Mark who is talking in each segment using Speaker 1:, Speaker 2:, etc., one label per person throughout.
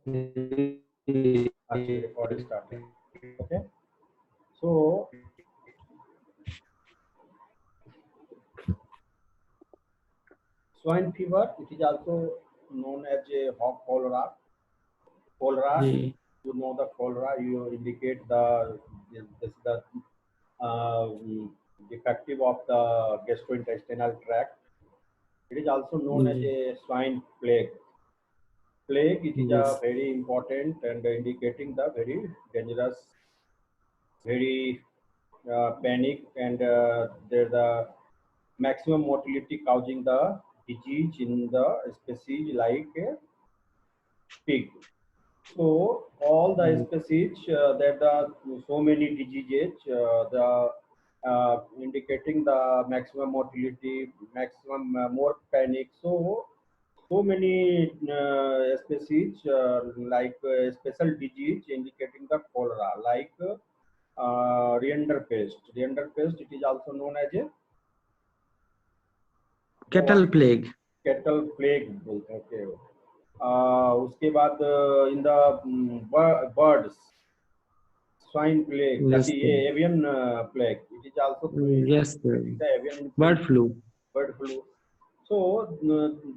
Speaker 1: Actually, record is starting. Okay. So swine fever, it is also known as a hog cholera. Cholera,
Speaker 2: जी
Speaker 1: you know the cholera, you indicate the this the defective of the gastrointestinal tract. It is also known as
Speaker 2: जी
Speaker 1: a swine plague. Plague, it is a
Speaker 2: yes
Speaker 1: very important and indicating the very dangerous, very panic, and there's a maximum mortality causing the disease in the species like pig. So all the species that are so many diseases, the indicating the maximum mortality, maximum more panic. So many species like special disease indicating the cholera, like Riender pest. Riender pest, it is also known as a
Speaker 2: cattle plague
Speaker 1: cattle plague बोलते हैं okay उसके बाद in the birds swine plague that
Speaker 2: yes
Speaker 1: is
Speaker 2: sir.
Speaker 1: avian plague it is also
Speaker 2: Yes sir.
Speaker 1: indicating the avian
Speaker 2: Bird
Speaker 1: influenza
Speaker 2: flu
Speaker 1: bird flu so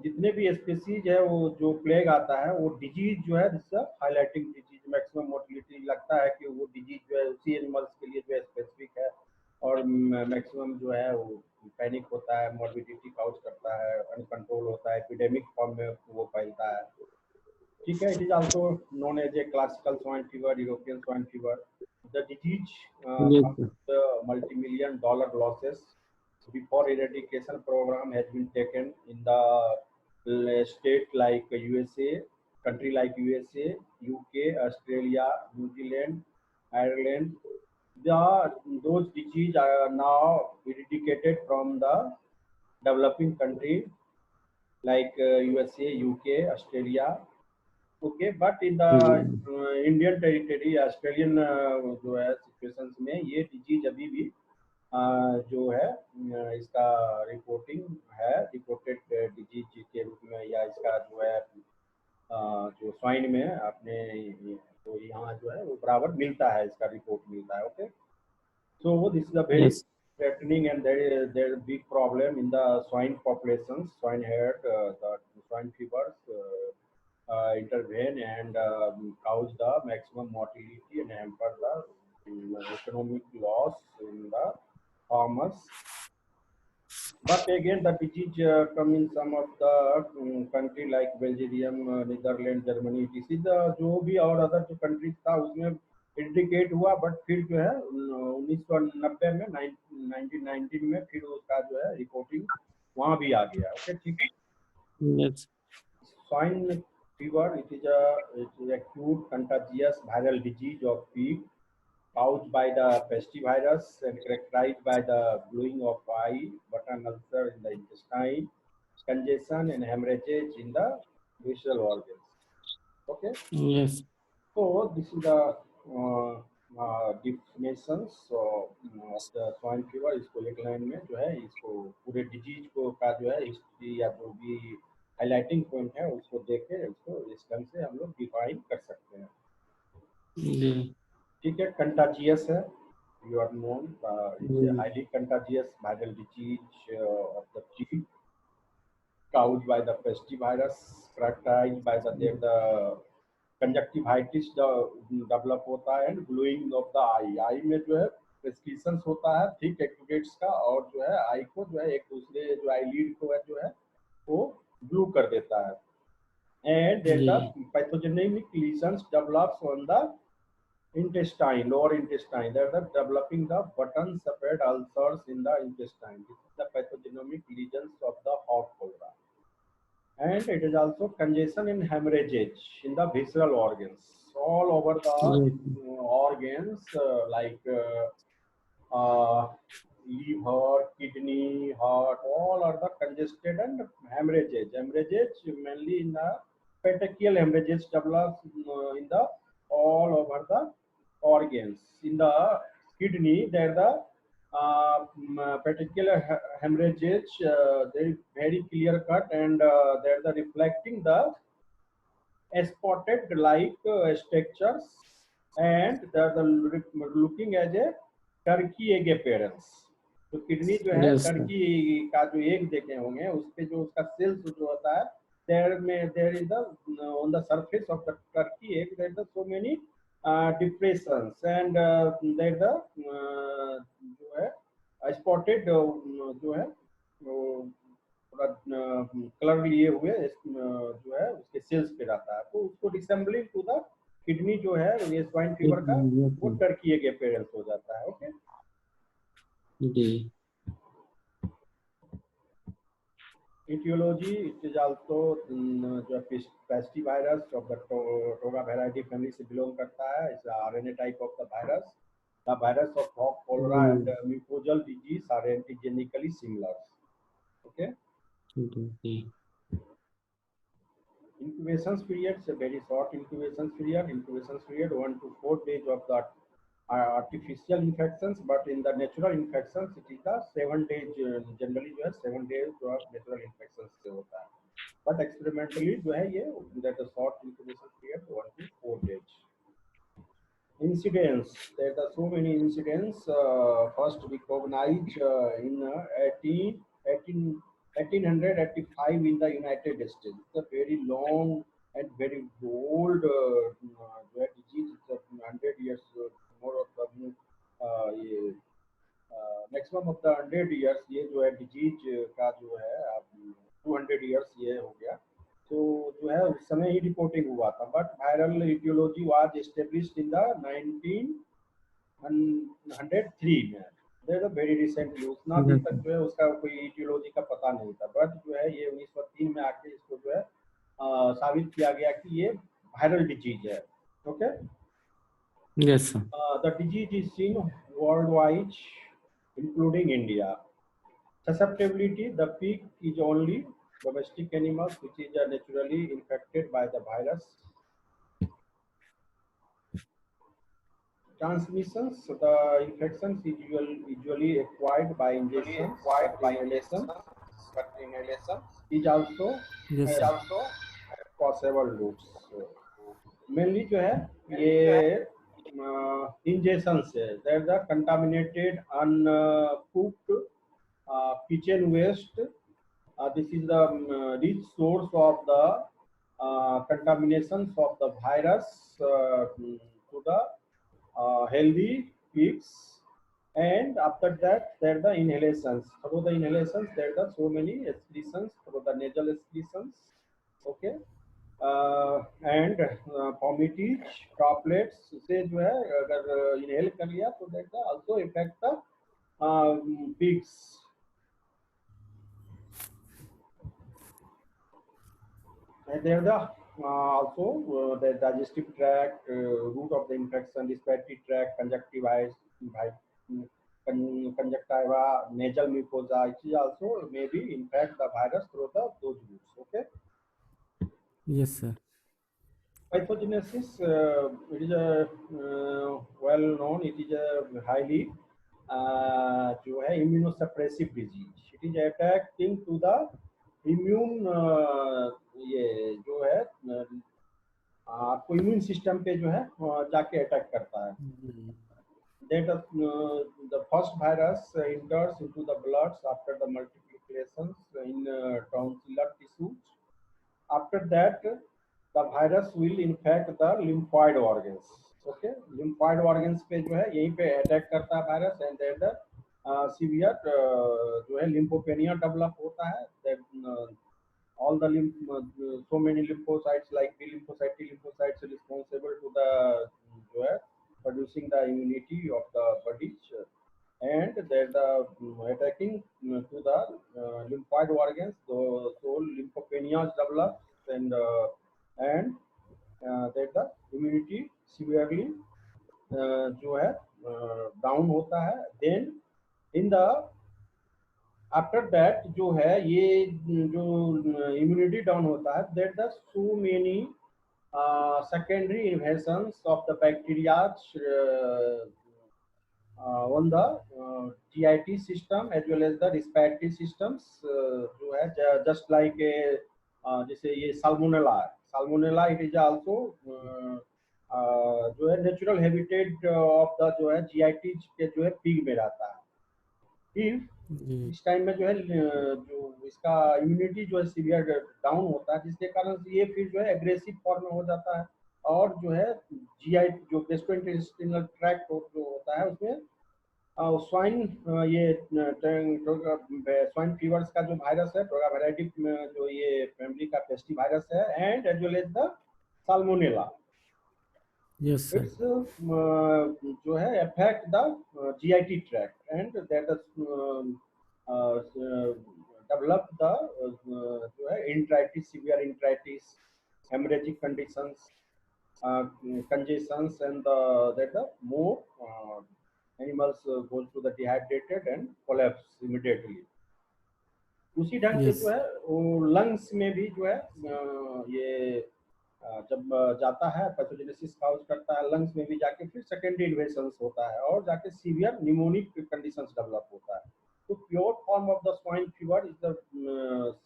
Speaker 1: जितने भी species है वो जो plague आता है वो डिजीज जो है जिससे हाईलाइटिंग डिजीज मैक्सिमम मोर्टिलिटी लगता है कि वो डिजीज जो है उसी एनिमल्स के लिए जो है स्पेसिफिक है और मैक्सिमम जो है वो पैनिक होता है मॉर्बिडिटी काउज करता है अनकंट्रोल होता है एपिडेमिक फॉर्म में वो फैलता है ठीक है it is also known as a classical swine fever European swine fever the disease
Speaker 2: yes
Speaker 1: comes
Speaker 2: sir.
Speaker 1: with multi-million dollar losses before eradication program has been taken in the state like USA, country like USA, UK, Australia, New Zealand, Ireland. Those diseases are now eradicated from the developing country like USA, UK, Australia. Okay, but in the
Speaker 2: जी
Speaker 1: Indian territory, Australian जो है situations में ये disease अभी भी जो है इसका रिपोर्टिंग है रिपोर्टेड डिजीज के रूप में या इसका जो है जो स्वाइन में अपने तो यहाँ जो है वो बराबर मिलता है इसका रिपोर्ट मिलता है okay so this is a very
Speaker 2: yes
Speaker 1: threatening and there is a big problem in the swine populations, swine herd, the swine fevers intervene and cause the maximum mortality and hamper the economic loss in the farmers. But again, the disease come in some of the country like Belgium, Netherlands, Germany, etc. The जो भी और other जो countries था उसमें indicate हुआ but फिर जो है 1990 में 1919 में फिर उसका जो है रिपोर्टिंग वहाँ भी आ गया ओके ठीक है
Speaker 2: yes
Speaker 1: swine fever it is acute contagious viral disease of pig caused by the pestivirus and characterized by the glowing of eye, button ulcer in the intestine, congestion and hemorrhages in the visceral organs. Okay,
Speaker 2: yes
Speaker 1: so this is the definitions of the swine fever. इसको एक line में जो है इसको पूरे disease को का जो है हिस्ट्री या जो भी हाईलाइटिंग पॉइंट है उसको देख के उसको इस ढंग से हम लोग डिफाइन कर सकते हैं
Speaker 2: जी
Speaker 1: ठीक है कंटाजियस है you are known it's a
Speaker 2: ji
Speaker 1: highly contagious viral disease of the pig caused by the pestivirus characterized by the conjunctivitis develop होता है and glowing of the eye में जो है prescriptions होता है thick exudates का और जो है आई को जो है एक दूसरे जो eyelid को है जो है वो ब्लू कर देता है and then
Speaker 2: जी
Speaker 1: the pathogenic lesions develops on the intestine, lower intestine. They're the developing the button separate ulcers in the intestine. This is the pathognomic lesions of the hog cholera. And it is also congestion and hemorrhage in the visceral organs. All over the
Speaker 2: yes
Speaker 1: organs like liver, kidney, heart, all are the congested and hemorrhages. Hemorrhages mainly in the petechial hemorrhages develops in the all over the organs. In the kidney, there the particular hemorrhages, they very clear cut and they're the reflecting the spotted like structures, and the looking as a turkey egg appearance. तो kidney जो है
Speaker 2: Yes, sir.
Speaker 1: Turkey का जो egg देखे होंगे उस पे जो उसका सेल्स जो होता है, there is the on the surface of the turkey egg there is so many depressions, and there is the जो है spotted जो है थोड़ा कलर लिए हुए जो है उसके सेल्स पे रहता है, तो उसको रिसेंबलिंग टू द किडनी जो है ये स्वाइन फीवर का वो टर्की एग अपीयरेंस हो जाता है. ओके.
Speaker 2: जी.
Speaker 1: Etiology, it is also जो pestis of the Toga variety family से belong करता है. It's a RNA type of the virus. The virus of hog cholera and mucosal disease are antigenically similar. Okay.
Speaker 2: Ji.
Speaker 1: Incubation period is a very short incubation period. Incubation period 1 to 4 days of the artificial infections, but in the natural infections it is the 7 days generally जो है 7 days जो है natural infections से होता है, but experimentally जो है ये that a short incubation period 1 to 4 days. Incidents, there are so many incidents. First recognized in 1885 in the United States. It's a very long and very old disease. It's 100 years more of the ये maximum of the 100 years ये जो है disease का जो है 200 years ये हो गया. तो जो है उस समय ही रिपोर्टिंग हुआ था, but viral etiology was established in the 1903 में. There a very recent use ना दिन तक जो है उसका कोई इटियोलॉजी का पता नहीं था, बट जो है ये 1903 में आके इसको जो है साबित किया गया कि ये वायरल डिजीज है. Okay.
Speaker 2: Yes, sir.
Speaker 1: The disease is seen worldwide including India. Susceptibility, the peak is only domestic animals which is naturally infected by the virus. Transmissions, the infections is usually acquired by injection, but inhalation is also possible routes. Mainly जो है ये injection से there is a contaminated uncooked kitchen waste. This is the rich source of the contaminations of the virus to the healthy pigs, and after that there are the inhalations. Through the inhalations there are so many excretions through the nasal excretions. Okay. And vomitage droplets से जो है अगर inhale कर लिया तो that also affect the pigs. And there the also the digestive tract, root of the infection, respiratory tract, conjunctivitis, conjunctiva, nasal mucosa. It is also maybe infect the virus through the those roots. Okay.
Speaker 2: Yes, sir.
Speaker 1: Pathogenesis, it is a well known. It is a highly जो है immunosuppressive disease. It is attacking to the immune ये जो है आपको immune system पे जो है जाके अटैक करता है. That the first virus enters into the blood after the multiplications in tonsillar tissues. After that, the virus will infect the lymphoid organs. Okay, lymphoid organs पे जो है यहीं पे अटैक करता है virus, and then the severe जो है lymphopenia develop होता है. That all the so many lymphocytes like B lymphocyte, T lymphocytes responsible to the जो है producing the immunity of the body, and that the attacking to the lymphoid organs, so lymphopenia develops, and that the immunity severely जो है down होता है. Then in the after that जो है ये जो immunity down होता है, that the so many secondary invasions of the bacteria on the GIT system as well as the respiratory systems जो है just like जैसे ये salmonella salmonella it is also जो है नेचुरल हैबिटेट ऑफ द जो है जीआईटी के जो है पीक में रहता है। फिर
Speaker 2: जी
Speaker 1: इस टाइम में जो है जो इसका इम्यूनिटी जो है सीवियर डाउन होता है, जिसके कारण से ये फिर जो है एग्रेसिव फॉर्म में हो जाता है और जो है जीआई जो गैस्ट्रोइंटेस्टिनल ट्रैक्ट जो होता है उसमें स्वाइन ये स्वाइन फीवर्स का जो वायरस है टोरावायराइटिस जो ये फैमिली का पेस्टी वायरस है and as well as the salmonella
Speaker 2: yes sir
Speaker 1: it's जो है affect the GIT tract and that develop the जो है enteritis severe enteritis haemorrhagic conditions congestions and that the more animals goes to the dehydrated and collapse immediately। उसी ढंग से
Speaker 2: yes
Speaker 1: जो है वो लंग्स में भी जो है ये जब जाता है पैथोजेनेसिस काउज करता है लंग्स में भी जाके फिर सेकेंडरी इन्वेशंस होता है और जाके सीवियर निमोनिक कंडीशंस डेवलप होता है। तो pure form of the swine fever is the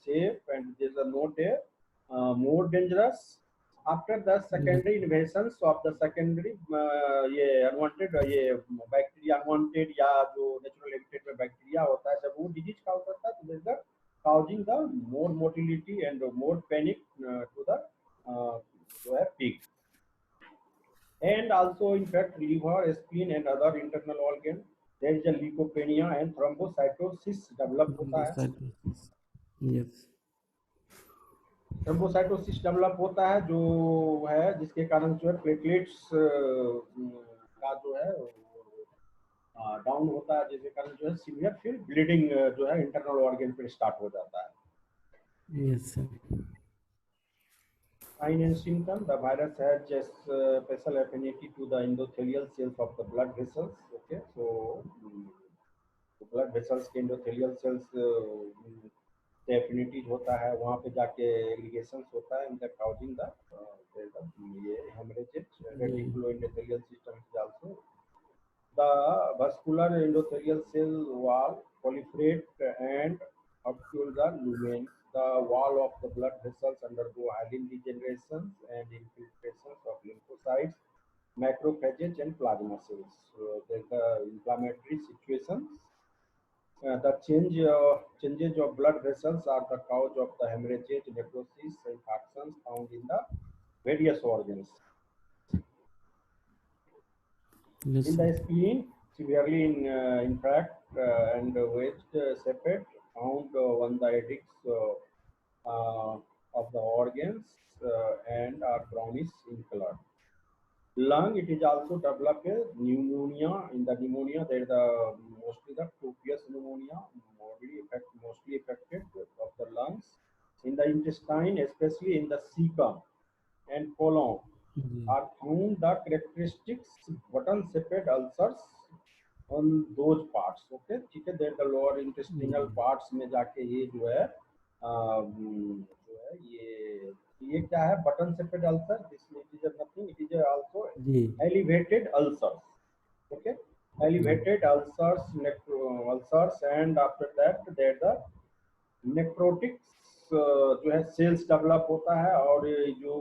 Speaker 1: safe and there is no day more dangerous after the secondary invasions of the secondary ये unwanted ये बैक्टीरिया unwanted या जो नेचुरल हैबिटेट में bacteria होता है जब वो डिजीज काउज करता है तो there the causing the more motility and more panic to the जो है pig and also in fact liver spleen and other internal organ there is a leukopenia and thrombocytosis develop होता है।
Speaker 2: Yes
Speaker 1: thrombocytosis develop होता है जो है जिसके कारण जो है प्लेटलेट्स का जो है डाउन होता है जिसके कारण जो है सीवियर फिर ब्लीडिंग जो है इंटरनल ऑर्गन पे स्टार्ट हो जाता है।
Speaker 2: Yes sir
Speaker 1: Sign and symptom: the virus has just special affinity to the endothelial cells of the blood vessels। Okay, so blood vessels के endothelial cells से एफिनिटीज होता है वहाँ पे जाके एग्रीगेशंस होता है इनका काउजिंग द ये haemorrhages reticuloendothelial system is also the vascular endothelial cell wall proliferate and obscure the lumen। The wall of the blood vessels undergo hyaline degeneration and infiltrations of lymphocytes, macrophages and plasma cells। So there's the inflammatory situations। The changes of blood vessels are the cause of the hemorrhage, necrosis, and infections found in the various organs।
Speaker 2: Yes
Speaker 1: In the spleen, severely infract and wedged sepate found on the edicts of the organs and are brownish in color। Lung, it is also develop a pneumonia. In the pneumonia, there is mostly the copious pneumonia, mostly affected of the lungs. In the intestine, especially in the cecum and colon, are found the characteristics button-shaped ulcers on those parts। Okay, ठीक है, there the lower intestinal parts में जाके ये जो है ये क्या है button shaped ulcer this it is nothing it is also
Speaker 2: जी
Speaker 1: elevated ulcers। okay, elevated ulcers ulcers and after that there the necrotics जो है सेल्स डेवलप होता है और जो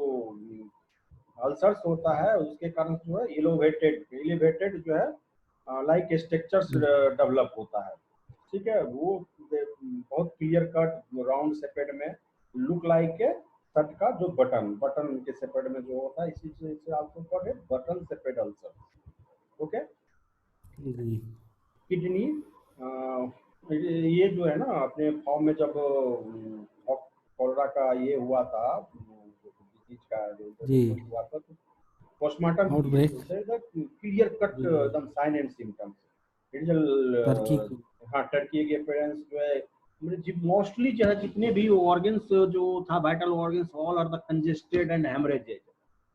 Speaker 1: अल्सर्स होता है उसके कारण जो है एलिवेटेड जो है लाइक स्ट्रक्चर्स डेवलप होता है। ठीक है, वो बहुत क्लियर कट राउंड सेपेड में लुक लाइक ए शर्ट का जो बटन के सेपेड में जो होता है इसी से आल्सो कॉल्ड है बटन सेपेड अल्सर। ओके,
Speaker 2: जी
Speaker 1: किडनी ये जो है ना अपने फॉर्म में जब कोलरा का ये हुआ था डिजीज का
Speaker 2: जी
Speaker 1: हुआ था तो पोस्टमार्टम
Speaker 2: आउटब्रेक
Speaker 1: क्लियर कट एकदम sign and symptoms it is
Speaker 2: turkey
Speaker 1: हाँ टर्की के पेरेंट्स जो है मोस्टली जो है जितने भी ऑर्गन्स जो था vital organs all are the congested and haemorrhages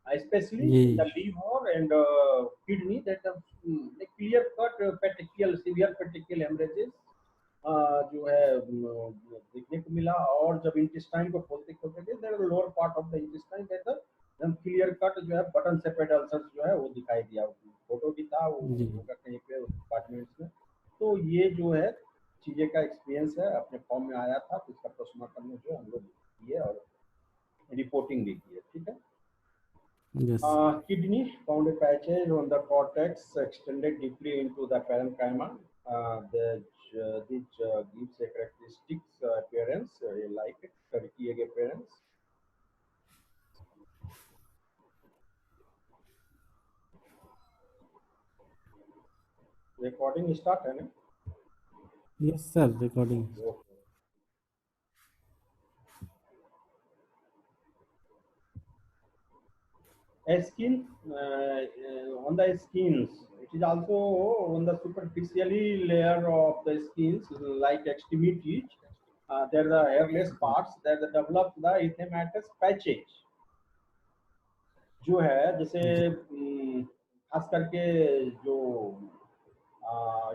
Speaker 1: especially
Speaker 2: जी
Speaker 1: in the liver and kidney that the clear cut petechial severe petechial hemorrhages जो है देखने को मिला और जब इंटेस्टाइन को खोलते खोलते थे there lower part of the intestine that एकदम क्लियर कट जो है बटन सेपेड अल्सर्स जो है वो दिखाई दिया फोटो भी था वो होगा कहीं पे डिपार्टमेंट्स में। तो ये जो है चीजें का एक्सपीरियंस है अपने फॉर्म में आया था तो इसका पोस्टमार्टम में जो हम लोग किए और रिपोर्टिंग देखी है, ठीक है।
Speaker 2: Yes.
Speaker 1: Kidney found a patches on the cortex extended deeply into the parenchyma. This gives a characteristic appearance like a turkey egg appearance. Recording start है ना?
Speaker 2: Yes, sir. Recording.
Speaker 1: Okay. A skin on the skins. It is also on the superficially layer of the skins, like extremities. There are the hairless parts that develop the erythematous patches. जो है जैसे खास करके जो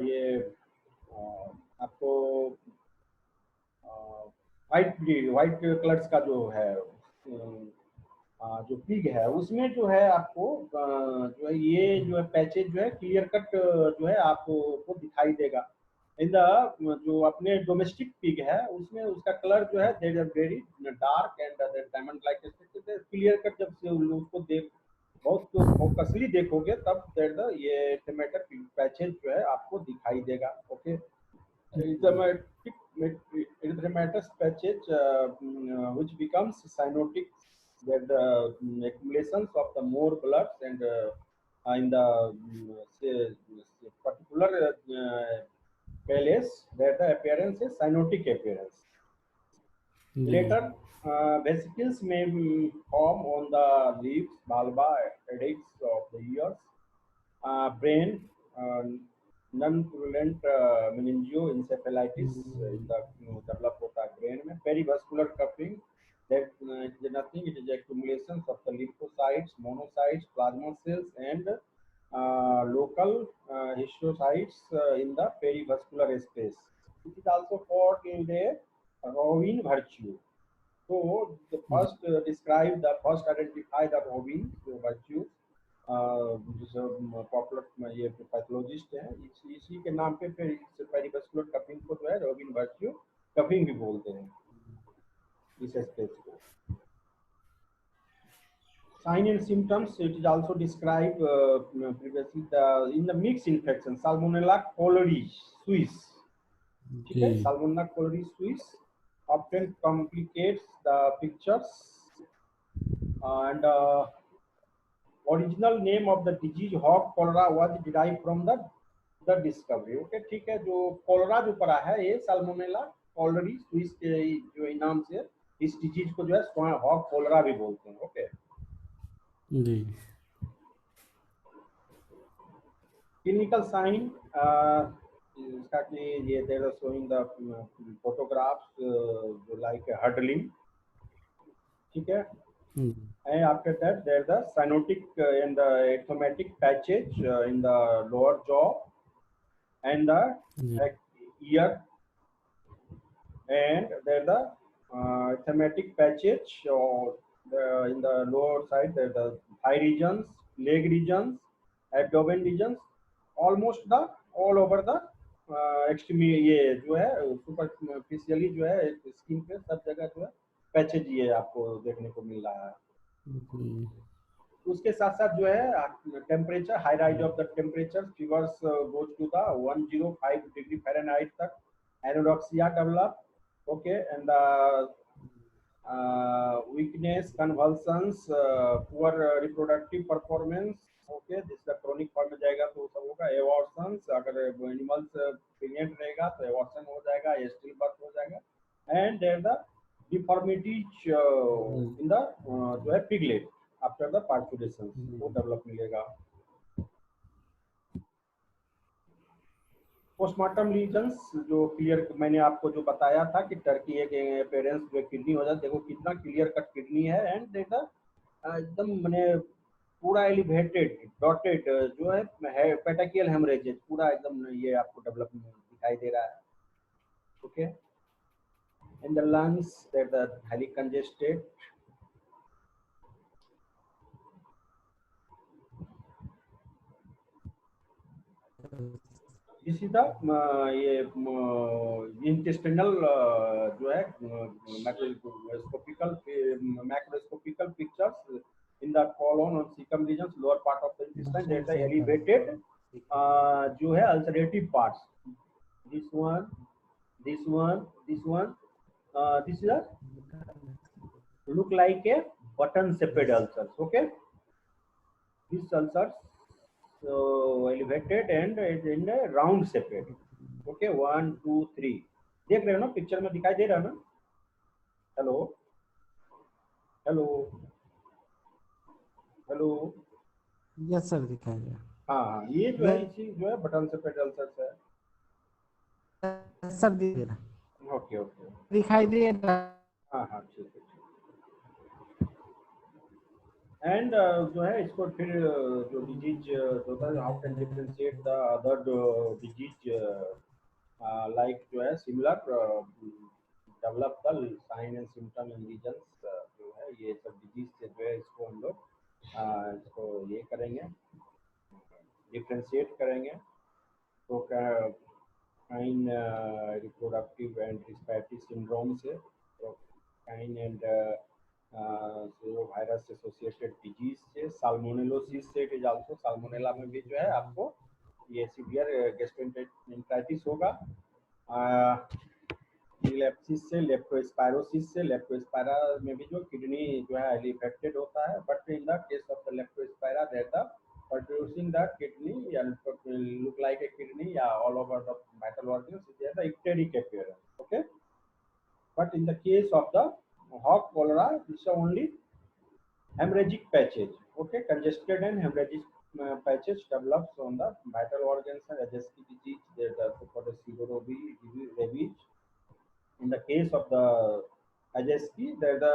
Speaker 1: ये आपको white white colours का जो है जो पिग है उसमें जो है आपको जो है ये जो है पैचेज जो है क्लियर कट जो है आपको को दिखाई देगा। इन द जो अपने डोमेस्टिक पिग है उसमें उसका कलर जो है there is very dark and diamond like clear cut जब से उसको देख बहुत फोकसली देखोगे तब देर द ये टमाटर पैचेज जो है आपको दिखाई देगा। Okay, erythematous patches which becomes cyanotic, that the accumulations of the more bloods and in the particular palace that the appearance is cyanotic appearance. Later, vesicles may form on the leaves, bulba, edicts of the ears, brain, non-purulent meningoencephalitis in the develop होता है brain में, perivascular cuffing, that is nothing, it is accumulations of the lymphocytes, monocytes, plasma cells, and local histiocytes in the perivascular space. It is also found in the Rowen virtue. So the first first identify the Rowen virtue, जो popular ये pathologist हैं, इसी के नाम पे फिर पेरिवेस्कुलर cupping को जो है रोबिन वर्च्यू कपिंग भी बोलते हैं इस स्पेस को। Sign and symptoms, it is also described previously in the mixed infection, Salmonella cholerae Suis. ठीक है, Salmonella cholerae Suis often complicates the pictures and original name of the disease hog cholera was derived from the discovery. Okay, ठीक है, जो cholera जो पड़ा है ये salmonella cholerae Swiss के जो नाम से इस डिजीज को जो है हॉग कोलरा भी बोलते हैं। ओके
Speaker 2: जी।
Speaker 1: क्लिनिकल साइन इसका कि ये there are showing the photographs जो लाइक हर्डलिंग, ठीक है। And after that, there's the cyanotic and the erythemattic patches in the lower jaw and the ear, and there's the erythemattic patches in the lower side. There's the thigh regions, leg regions, abdomen regions, almost the all over the extreme ये जो है superficially जो है skin पे सब जगह जो है पैचेज ये आपको देखने को मिल रहा है। उसके साथ साथ जो है temperature, high rise of the temperature, fevers goes to the 105 degree Fahrenheit तक, anorexia develop, okay, and weakness, convulsions, poor reproductive performance, okay, जिसका क्रोनिक फॉर्म में जाएगा तो सब होगा। एवॉर्शंस, अगर एनिमल्स प्रेग्नेंट रहेगा तो एवॉर्शन हो जाएगा, स्टिल बर्थ हो जाएगा, and there the deformities in the जो है पिगलेट आफ्टर द पार्चुरेशन वो डेवलप मिलेगा। पोस्टमार्टम लीजन्स जो क्लियर मैंने आपको जो बताया था कि टर्की एक पेरेंट्स जो किडनी हो जाता, देखो कितना क्लियर कट किडनी है, एंड देखा एकदम मैंने पूरा एलिवेटेड डॉटेड जो है पेटाकियल हेमरेजेज पूरा एकदम ये आपको डेवलपमेंट दिखाई दे रहा है। Okay, in the lungs that the highly congested, this is the ये इंटेस्टिनल जो है मैक्रोस्कोपिकल पिक्चर्स इन द colon और cecum regions, lower part of the intestine, there is the elevated जो है ulcerative parts. This one, this one, this one. This is a look like a button shaped ulcers. Okay, these ulcers so elevated and in a round shaped. Okay, 1 2 3 देख रहे हो ना picture में दिखाई दे रहा है ना. Hello hello hello.
Speaker 2: Yes sir दिखाई दे
Speaker 1: हाँ हाँ, ये जो है इसी जो है बटन shaped ulcers है.
Speaker 2: रहा सर दे रहा
Speaker 1: ओके ओके.
Speaker 2: दिखाई दे रहा
Speaker 1: हाँ हाँ ठीक है. एंड जो है इसको फिर जो डिजीज होता है, how can differentiate the other disease like जो है similar develop the sign and symptom in regions जो है ये सब डिजीज से जो है इसको हम लोग इसको ये करेंगे, डिफरेंशिएट करेंगे. तो काइन रिप्रोडक्टिव एंड रिस्पिरेटरी सिंड्रोम से, तो काइन एंड वायरस एसोसिएटेड डिजीज से, साल्मोनेलोसिस से, इट इज आल्सो साल्मोनेला में भी जो है आपको ये सीवियर गैस्ट्रोएंटेराइटिस होगा. लेप्सिस से, लेप्टोस्पायरोसिस से, लेप्टोस्पायरा में भी जो किडनी जो है हाईली इफेक्टेड होता है, but in the case of the leptospira there the producing the kidney and look like a kidney, yeah, all over the vital organs, there the icteric appearance. Okay, but in the case of the hog cholera, it's only hemorrhagic patches. Okay, congested and hemorrhagic patches develops on the vital organs and Ajacki disease, there the so-called rabies. In the case of the Ajacki, there the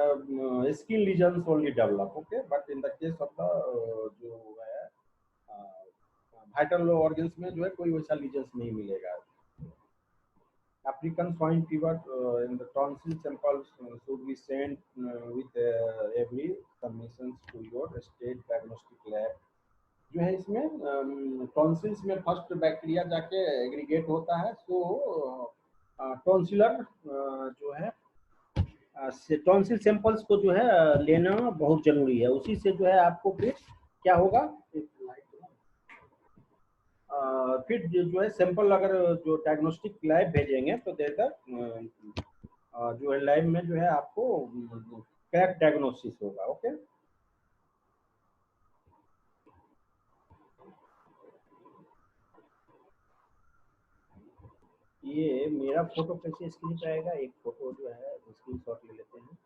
Speaker 1: skin lesions only develop. Okay, but in the case of the जो है vital organs में जो है कोई वैसा lesions नहीं मिलेगा. African swine fever in the tonsil samples should be sent with every submissions to your state diagnostic lab. जो है इसमें टॉन्सिल्स में फर्स्ट बैक्टीरिया जाके एग्रीगेट होता है, सो टॉन्सिलर जो है टॉन्सिल सैंपल्स को जो है लेना बहुत जरूरी है. उसी से जो है आपको फिर क्या होगा, फिर जो है सैंपल अगर जो डायग्नोस्टिक लैब भेजेंगे तो देर तक जो है लैब में जो है आपको करेक्ट डायग्नोसिस होगा. ओके, ये मेरा फोटो कैसे स्क्रीन पे आएगा, एक फोटो जो है स्क्रीन शॉट ले लेते हैं.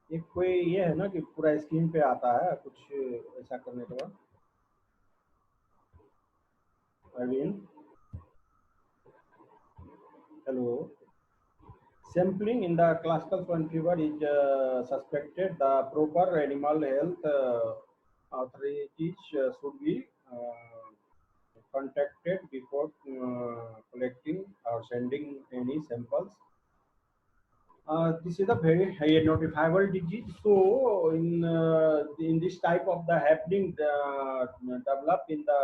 Speaker 1: एक कोई ये है ना कि पूरा स्क्रीन पे आता है कुछ ऐसा करने के बाद. Arvind, hello. Sampling in the classical swine fever is suspected. The proper animal health authorities should be contacted before collecting or sending any samples. This is a very high notifiable disease. So, in this type of the happening develop in the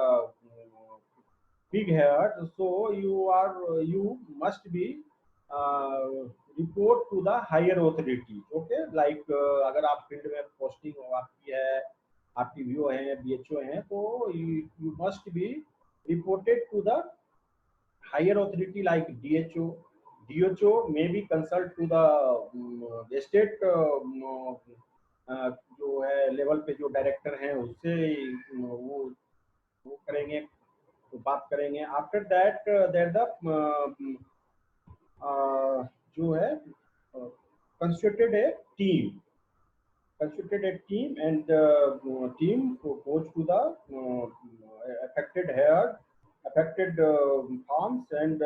Speaker 1: big hair, so you must be report to the higher authority. Okay, like अगर आप field में posting हो आपकी है, आपकी VO है, BHO है, तो you must be reported to the higher authority like DHO. DHO may be consult to the state जो है लेवल पे जो डायरेक्टर हैं उससे वो करेंगे, तो बात करेंगे. आफ्टर दैट देयर द जो है constituted a team and team goes to the affected herd, affected farms and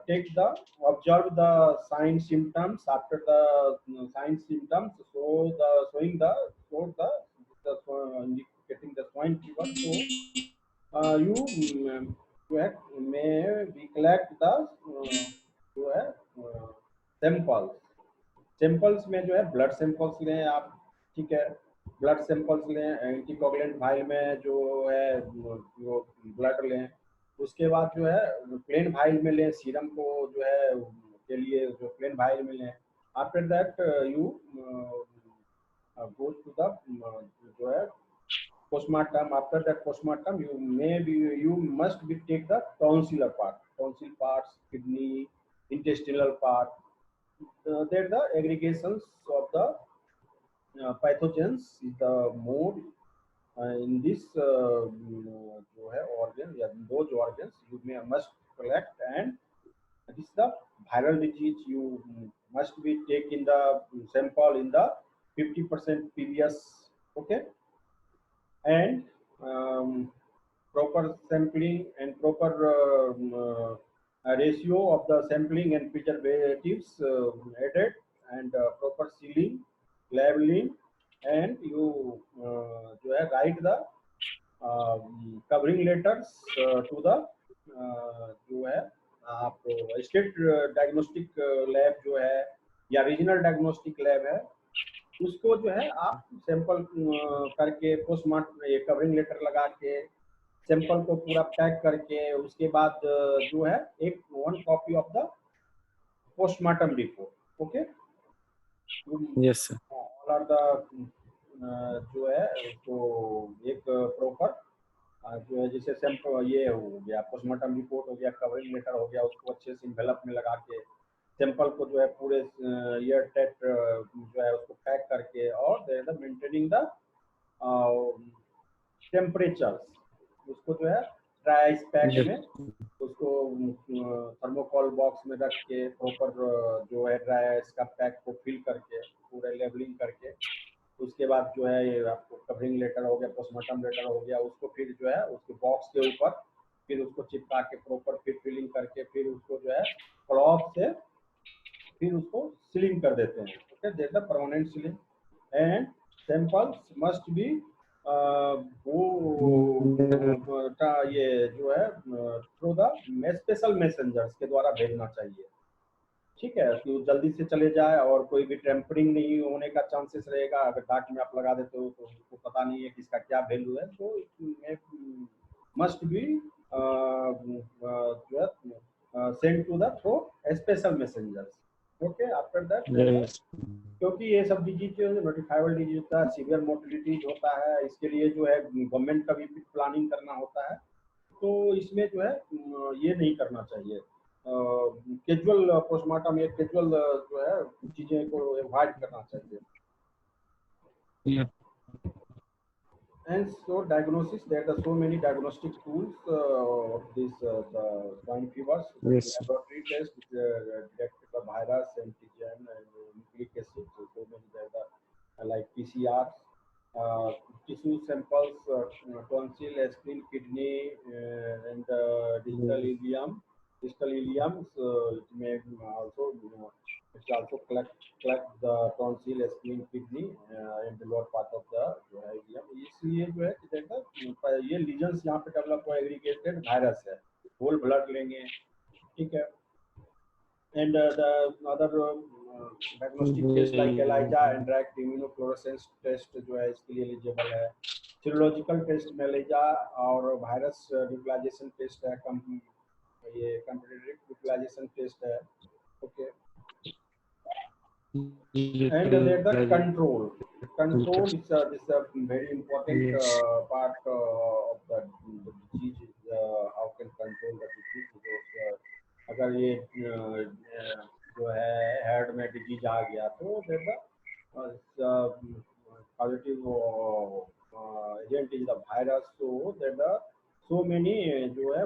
Speaker 1: take the observe the sign symptoms. After the sign symptoms showing the indicating the swine fever, so you जो है may we collect the जो है samples. Samples में जो है blood samples लें आप, ठीक है, ब्लड सैंपल्स लें, एंटीकोगुलेंट वाइल में जो है जो ब्लड लें, उसके बाद जो है प्लेन वाइल में लें, सीरम को जो है के लिए जो प्लेन वाइल में लें। After that you go to the जो है postmortem. After that postmortem you must be take the tonsillar part, tonsil parts, kidney, intestinal part. They're the aggregations of the pathogens is the mode in this जो है organ या those organs you may must collect, and this is the viral disease you must be take in the sample in the 50% previous, okay, and proper sampling and proper ratio of the sampling and preservatives added, and proper sealing, labeling, and you जो है write the covering letters to the जो है आप state diagnostic lab जो है या regional diagnostic lab है, उसको जो है आप सैंपल करके पोस्टमार्टम कवरिंग लेटर लगा के सैंपल को पूरा पैक करके उसके बाद जो है एक 1 copy of the postmortem report, okay,
Speaker 3: yes sir,
Speaker 1: और द जो है तो एक प्रॉपर जो है जैसे सैंपल ये हो गया, पोस्टमार्टम रिपोर्ट हो गया, कवरिंग लेटर हो गया, उसको अच्छे से इन्वेलप में लगा के सैंपल को जो है पूरे ईयर टेट जो है उसको पैक करके, और देयर मेंटेनिंग द टेम्परेचर, उसको जो है ड्राई आइस पैक में उसको थर्मोकोल बॉक्स में रख के प्रॉपर जो है ड्राई आइस का पैक को फिल करके पूरे लेबलिंग करके, उसके बाद जो है ये आपको कवरिंग लेटर हो गया, पोस्टमार्टम लेटर हो गया, उसको फिर जो है उसके बॉक्स के ऊपर फिर उसको चिपका के प्रॉपर फिर फिलिंग करके फिर उसको जो है क्लॉथ से फिर उसको सीलिंग कर देते हैं, okay, that the permanent ceiling, and samples must be वो ये जो है थ्रू द स्पेशल मैसेंजर्स के द्वारा भेजना चाहिए, ठीक है, कि वो जल्दी से चले जाए और कोई भी टेम्परिंग नहीं होने का चांसेस रहेगा। अगर डाक में आप लगा देते हो तो उसको पता नहीं है कि इसका क्या वैल्यू है, तो मस्ट बी जो है send to the through special messengers, okay. After that क्योंकि ये सब डिजीज जो नोटिफाइबल डिजीज होता है, सीवियर मोर्टेलिटीज होता है, इसके लिए जो है गवर्नमेंट का भी प्लानिंग करना होता है, तो इसमें जो है ये नहीं करना चाहिए, कैजुअल पोस्टमार्टम या कैजुअल जो है चीजें को अवॉइड करना चाहिए। And so diagnosis, there are so many diagnostic tools of this the swine fevers.
Speaker 3: Yes.
Speaker 1: Laboratory test detect the virus, antigen, and nucleic acid. So many there are like PCR, tissue samples, tonsil, spleen, kidney, and distal ileum. Distal ileum, it may also it also collect the tonsil, spleen, kidney, and the lower part of the ileum. इसलिए जो है कि देखा ये lesions यहाँ पे develop हुआ aggregated virus है, होल ब्लड लेंगे, ठीक है, and the other diagnostic test like ELISA and direct immunofluorescence test जो है इसके लिए एलिजिबल है। सीरोलॉजिकल टेस्ट में ELISA और वायरस न्यूक्लियाइजेशन टेस्ट है, ये कंप्यूटर न्यूक्लियाइजेशन टेस्ट है, okay. And the control is a very important part of the disease, is how can control the disease, because अगर ये जो है हेड में डिजीज आ गया तो positive agent is the virus, so that the so many जो है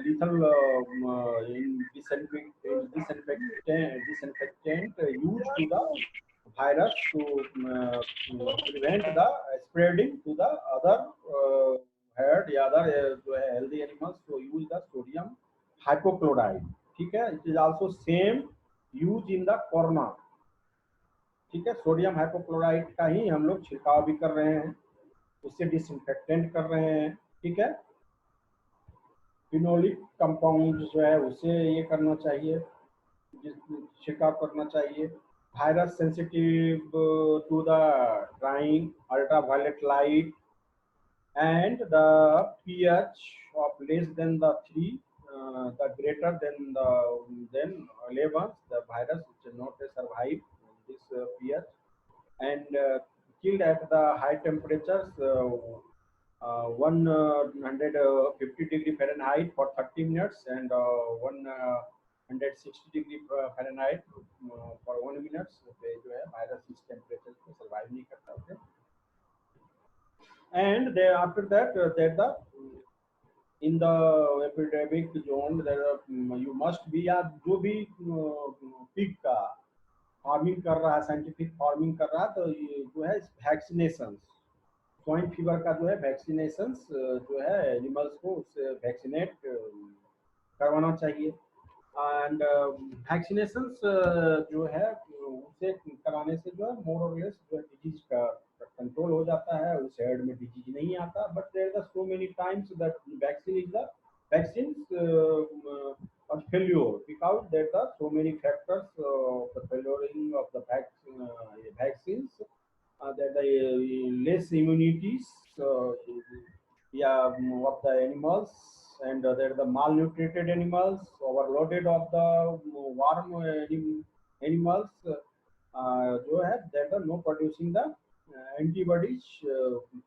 Speaker 1: lethal disinfectant used to the virus to prevent the spreading to the other herd या other जो है healthy animals, to use the sodium hypochlorite, ठीक है। it is also same use in the corona, ठीक है, sodium hypochloride का ही हम लोग छिड़काव भी कर रहे हैं, उससे डिसइंफेक्टेंट कर रहे हैं, ठीक है। फिनोलिक कंपाउंड जो है उसे ये करना चाहिए, छिड़काव करना चाहिए। Virus sensitive to the drying ultraviolet light and the pH of less than the 3, the greater than the then 11, the virus which not survive this pH, and killed at the high temperatures 150 degree Fahrenheit for 30 minutes and 160 degree Fahrenheit for 1 minute। जो है virus इस temperature पे survive नहीं करता है। And there after that that the in the epidemic zone there you must be या जो भी पिग का फार्मिंग कर रहा है, साइंटिफिक फार्मिंग कर रहा है, तो ये जो है वैक्सीनेशन, स्वाइन फीवर का जो है वैक्सीनेशन जो है एनिमल्स को उससे वैक्सीनेट करवाना चाहिए। एंड वैक्सीनेशन जो है उसे कराने से जो है मोर और लेस जो है डिजीज का कंट्रोल हो जाता है, उस हेड में डिजीज नहीं आता। But there are so many times that vaccine is the vaccine or failure because there are so many factors of the failuring of the vaccines, that the less immunities of the animals, and there are the malnutrited animals, overloaded of the warm animals जो है that are not producing the antibodies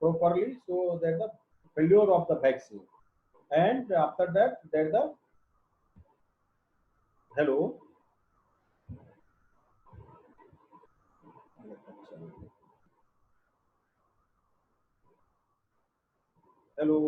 Speaker 1: properly, so that the failure of the vaccine। And after that there the hello hello